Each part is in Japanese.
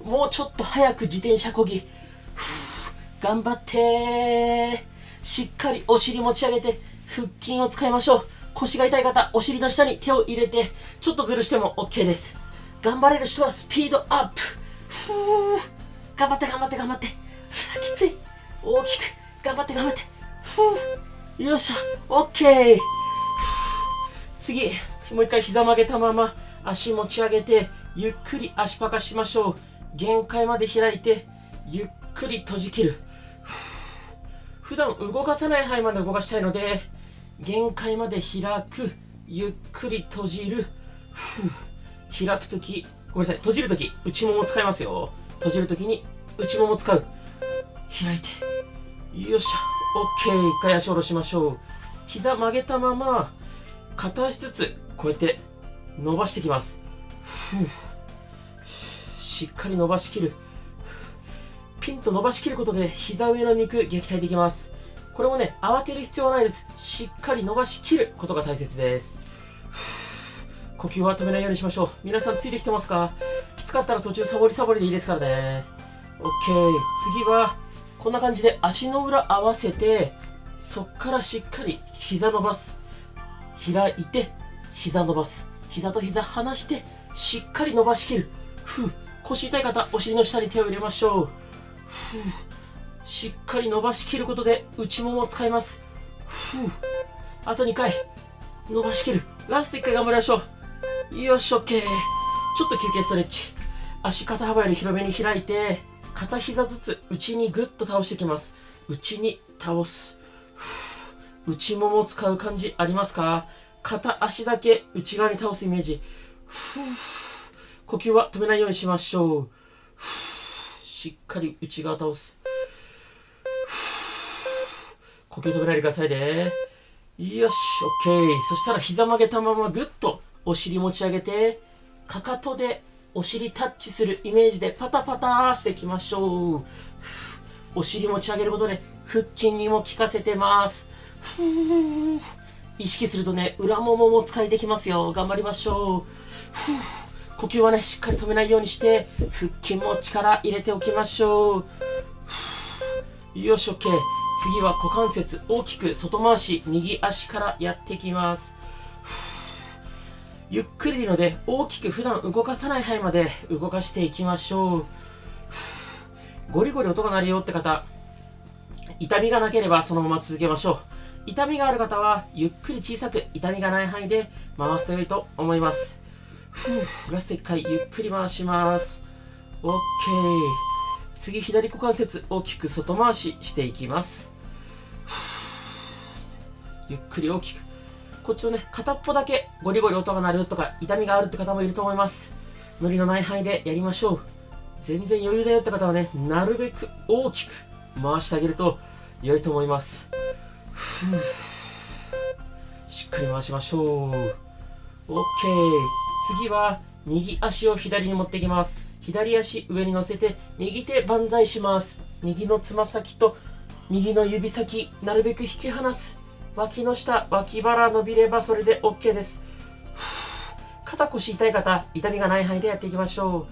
もうちょっと早く自転車こぎ。頑張ってしっかりお尻持ち上げて腹筋を使いましょう。腰が痛い方、お尻の下に手を入れてちょっとずるしても OK です。頑張れる人はスピードアップ。頑張って頑張って頑張って。きつい。大きく頑張って頑張って。よっしゃ OK。 次もう一回膝曲げたまま足持ち上げてゆっくり足パカしましょう。限界まで開いてゆっくり閉じ切る。普段動かさない範囲まで動かしたいので、限界まで開く、ゆっくり閉じる。開くとき、ごめんなさい、閉じるとき内もも使いますよ。閉じるときに内もも使う。開いて、よっしゃ OK。 一回足下ろしましょう。膝曲げたまま片足ずつこうやって伸ばしてきます。しっかり伸ばしきる。ピンと伸ばしきることで膝上の肉撃退できます。これもね、慌てる必要はないです。しっかり伸ばしきることが大切です。呼吸は止めないようにしましょう。皆さんついてきてますか？きつかったら途中サボりサボりでいいですからね。 OK。 次はこんな感じで足の裏合わせて、そっからしっかり膝伸ばす。開いて膝伸ばす。膝と膝離してしっかり伸ばしきる。腰痛い方、お尻の下に手を入れましょう。しっかり伸ばしきることで内ももを使います。あと2回伸ばしきる。ラスト1回頑張りましょう。よし OK。 ちょっと休憩ストレッチ。足肩幅より広めに開いて片膝ずつ内にグッと倒していきます。内に倒す。内ももを使う感じありますか？片足だけ内側に倒すイメージ。呼吸は止めないようにしましょう。しっかり内側倒す。呼吸止めないでくださいね。よし OK。 そしたら膝曲げたままグッとお尻持ち上げて、かかとでお尻タッチするイメージでパタパタしていきましょう。お尻持ち上げることで腹筋にも効かせてます。意識するとね、裏ももも使いできますよ。頑張りましょう。呼吸はね、しっかり止めないようにして腹筋も力入れておきましょう。よし OK。 次は股関節大きく外回し、右足からやっていきます。ゆっくりでいいので大きく普段動かさない範囲まで動かしていきましょう。ゴリゴリ音が鳴るよって方、痛みがなければそのまま続けましょう。痛みがある方はゆっくり小さく痛みがない範囲で回すと良いと思います。ラスト1回ゆっくり回します。 OK。 次左股関節大きく外回ししていきます。ゆっくり大きく。こっちのね、片っぽだけゴリゴリ音が鳴るとか痛みがあるって方もいると思います。無理のない範囲でやりましょう。全然余裕だよって方はね、なるべく大きく回してあげると良いと思います。しっかり回しましょう。 OK。 次は右足を左に持っていきます。左足上に乗せて右手万歳します。右のつま先と右の指先なるべく引き離す。脇の下、脇腹伸びればそれで OK です。肩腰痛い方、痛みがない範囲でやっていきましょ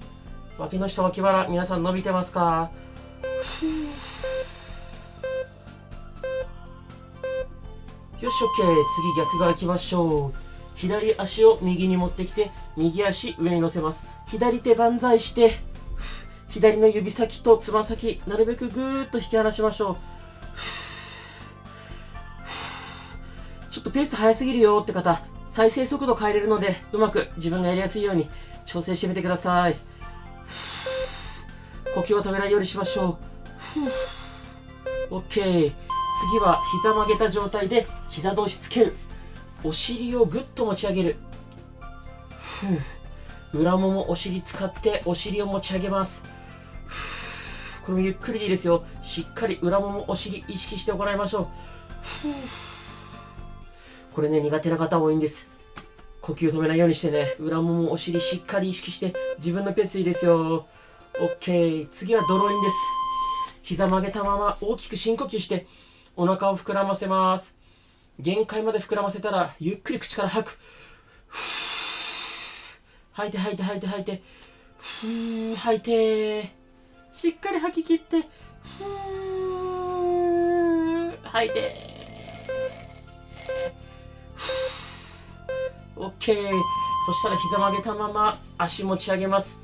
う。脇の下、脇腹皆さん伸びてますか？よし OK。 次逆側行きましょう。左足を右に持ってきて右足上に乗せます。左手万歳して左の指先とつま先なるべくぐーっと引き離しましょう。ちょっとペース速すぎるよって方、再生速度変えれるのでうまく自分がやりやすいように調整してみてください。呼吸を止めないようにしましょう。 OK。 次は膝曲げた状態で膝同士つける。お尻をぐっと持ち上げる。裏ももお尻使ってお尻を持ち上げます。これもゆっくりでいいですよ。しっかり裏ももお尻意識して行いましょう。これね、苦手な方多いんです。呼吸止めないようにしてね、裏ももお尻しっかり意識して自分のペースでいいですよ。 OK。 次はドローインです。膝曲げたまま大きく深呼吸してお腹を膨らませます。限界まで膨らませたらゆっくり口から吐く。吐いて吐いて吐いて吐いて。吐いて、しっかり吐き切って、吐いて、オッケー。そしたら膝曲げたまま足持ち上げます。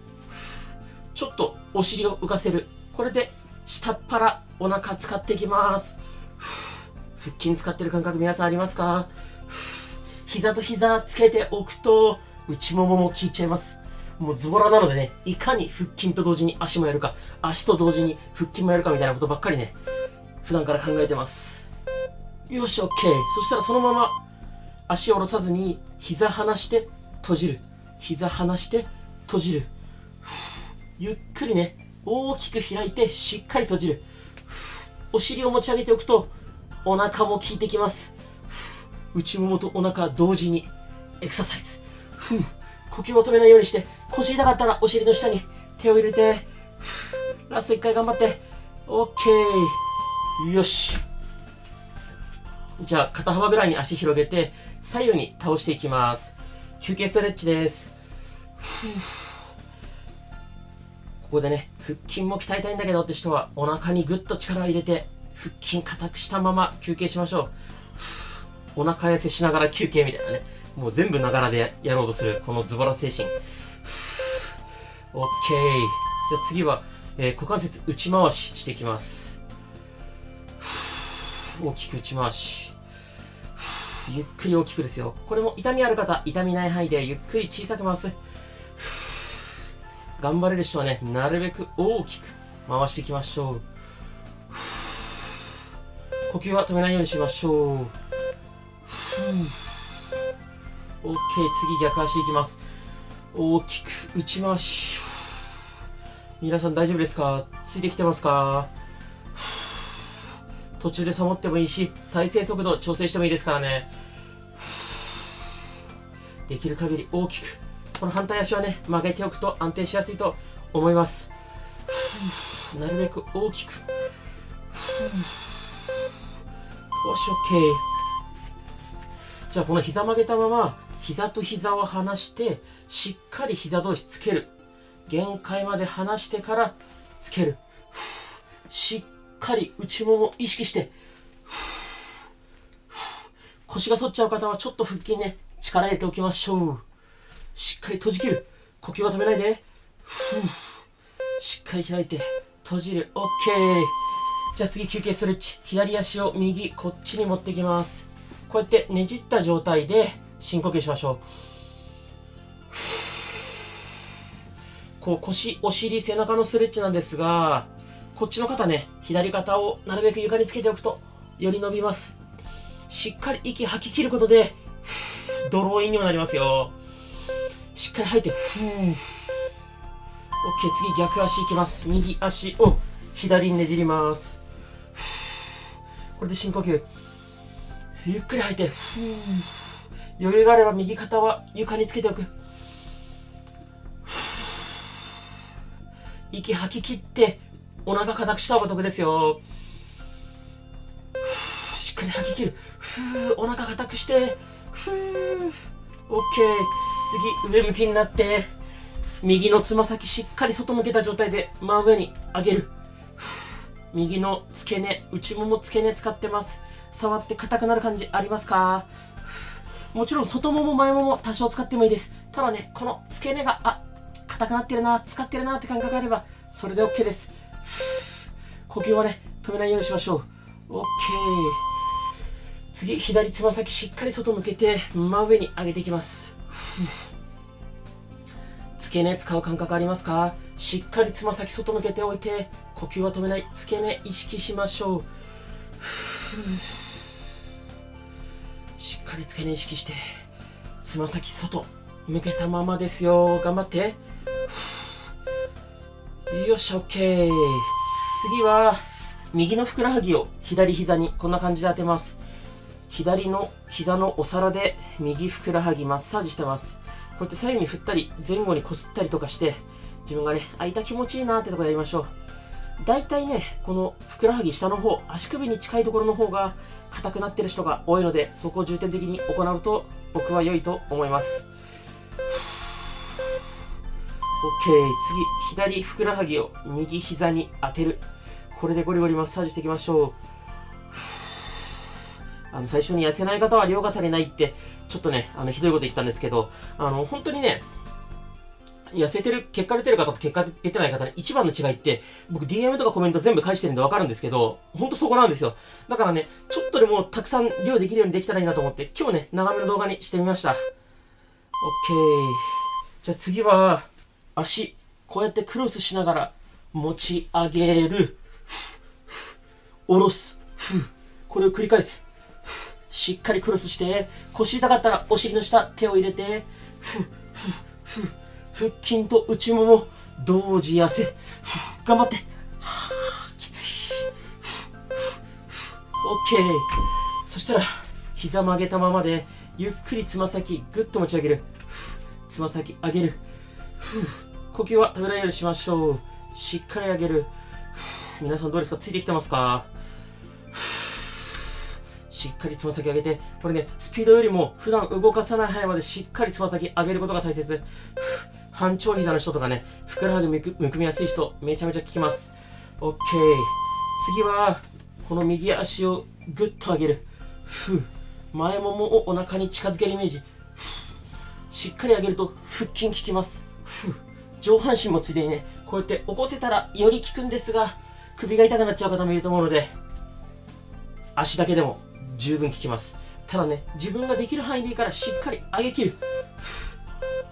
ちょっとお尻を浮かせる。これで下っ腹お腹使っていきます。腹筋使ってる感覚皆さんありますか？膝と膝つけておくと内ももも効いちゃいます。もうズボラなのでね、いかに腹筋と同時に足もやるか、足と同時に腹筋もやるかみたいなことばっかりね、普段から考えてます。よし、オッケー。そしたらそのまま足を下ろさずに膝離して閉じる。膝離して閉じる。ゆっくりね、大きく開いてしっかり閉じる。お尻を持ち上げておくとお腹も効いてきます。内ももとお腹同時にエクササイズ。呼吸を止めないようにして、腰痛かったらお尻の下に手を入れて、ラスト1回頑張って。オッケー。よし。じゃあ肩幅ぐらいに足広げて左右に倒していきます。休憩ストレッチです。ここでね、腹筋も鍛えたいんだけどって人はお腹にぐっと力を入れて腹筋硬くしたまま休憩しましょう。お腹痩せしながら休憩みたいなね、もう全部ながらでやろうとするこのズボラ精神。オッケー。じゃあ次は、股関節内回ししていきます。大きく内回し。ゆっくり大きくですよ。これも痛みある方、痛みない範囲でゆっくり小さく回す。頑張れる人はね、なるべく大きく回していきましょう。呼吸は止めないようにしましょう。オッケー。次逆足いきます。大きく内回し。皆さん大丈夫ですか？ついてきてますか？途中でサボってもいいし、再生速度調整してもいいですからね。できる限り大きく。この反対足はね、曲げておくと安定しやすいと思います。なるべく大きく。よし、オッケー。じゃあこの膝曲げたまま、膝と膝を離して、しっかり膝同士つける。限界まで離してからつける。しっかり内もも意識して。腰が反っちゃう方はちょっと腹筋ね、力入れておきましょう。しっかり閉じ切る。呼吸は止めないで。しっかり開いて閉じる。オッケー。じゃあ次休憩ストレッチ。左足を右こっちに持っていきます。こうやってねじった状態で深呼吸しましょう。こう腰、お尻、背中のストレッチなんですが、こっちの肩ね、左肩をなるべく床につけておくとより伸びます。しっかり息吐き切ることでドローインにもなりますよ。しっかり吐いて。オッケー。次逆足いきます。右足を左にねじります。これで深呼吸。ゆっくり吐いて。余裕があれば右肩は床につけておく。息吐き切ってお腹硬くした方が得ですよ。しっかり吐き切る。お腹硬くして。オッケー。次上向きになって右のつま先しっかり外向けた状態で真上に上げる。右の付け根、内もも付け根使ってます。触って硬くなる感じありますか？もちろん外もも前もも多少使ってもいいです。ただね、この付け根が硬くなってるな、使ってるなって感覚があればそれで OK です。呼吸はね、止めないようにしましょう。 OK。 次左つま先しっかり外向けて真上に上げていきます。付け根使う感覚ありますか？しっかりつま先外向けておいて呼吸は止めない。付け根意識しましょう。しっかり付け根意識してつま先外向けたままですよ。頑張って。よし、 OK。 次は右のふくらはぎを左膝にこんな感じで当てます。左の膝のお皿で右ふくらはぎマッサージしてます。こうやって左右に振ったり前後にこすったりとかして自分がね、痛気持ちいいなってとこやりましょう。だいたいね、このふくらはぎ下の方、足首に近いところの方が硬くなってる人が多いので、そこを重点的に行うと僕は良いと思います。次、左ふくらはぎを右膝に当てる。これでゴリゴリマッサージしていきましょう。最初に痩せない方は量が足りないって、ちょっとね、ひどいこと言ったんですけど、本当にね、痩せてる、結果出てる方と結果出てない方の一番の違いって、僕 DM とかコメント全部返してるんでわかるんですけど、ほんとそこなんですよ。だからね、ちょっとでもたくさん量できるようにできたらいいなと思って、今日ね、長めの動画にしてみました。OK。じゃあ次は、足、こうやってクロスしながら持ち上げる。下ろす。これを繰り返す。しっかりクロスして、腰痛かったらお尻の下、手を入れて、腹筋と内もも同時痩せ。頑張って。きつい。OK。そしたら、膝曲げたままで、ゆっくりつま先ぐっと持ち上げる。つま先上げる。呼吸は止めないようにしましょう。しっかり上げる。皆さんどうですか？ついてきてますか？しっかりつま先上げて、これね、スピードよりも普段動かさない範囲までしっかりつま先上げることが大切。半長膝の人とかね、ふくらはぎむくみやすい人、めちゃめちゃ効きます。OK。次は、この右足をぐっと上げる。前ももをお腹に近づけるイメージ。しっかり上げると腹筋効きます。上半身もついでにね、こうやって起こせたらより効くんですが、首が痛くなっちゃう方もいると思うので、足だけでも十分効きます。ただね、自分ができる範囲でいいからしっかり上げ切る。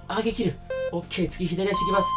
上げ切る。OK、次左足いきます。